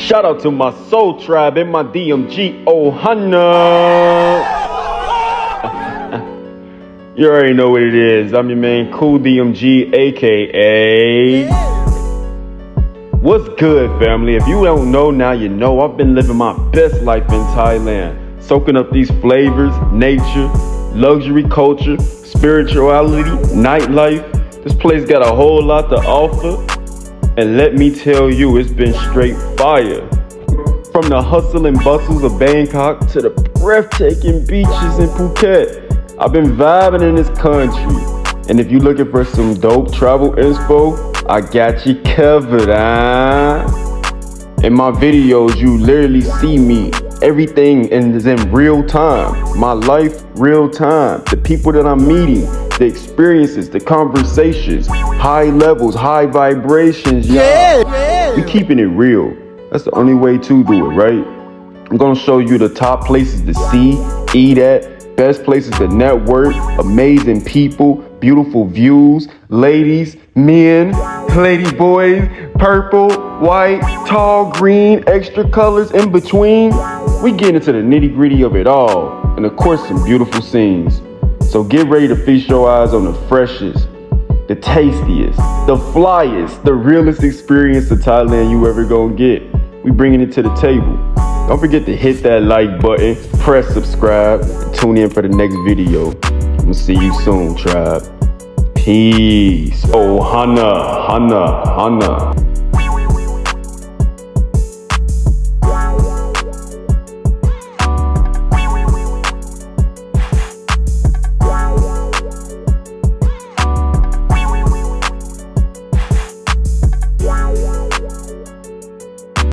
Shout out to my soul tribe and my DMG Ohana. You already know what it is. I'm your man, Cool DMG, aka. What's good, family? If you don't know, now you know. I've been living my best life in Thailand, soaking up these flavors, nature, luxury culture, spirituality, nightlife. This place got a whole lot to offer, and let me tell you, it's been straight fire. From the hustle and bustles of Bangkok to the breathtaking beaches in Phuket, I've been vibing in this country. And if you're looking for some dope travel inspo, I got you covered, In my videos, you literally see me. Everything is in real time. My life, real time. The people that I'm meeting, the experiences, the conversations, high levels, high vibrations, yeah. We keeping it real. That's the only way to do it, right? I'm gonna show you the top places to see, eat at, best places to network, amazing people, beautiful views, ladies, men, lady boys, purple, white, tall, green, extra colors in between. We get into the nitty-gritty of it all, and of course some beautiful scenes. So get ready to feast your eyes on the freshest, the tastiest, the flyest, the realest experience of Thailand you ever gonna get. We bringing it to the table. Don't forget to hit that like button, press subscribe, and tune in for the next video. I'm gonna see you soon, tribe. Peace. Oh, Hana, Hana, Hana.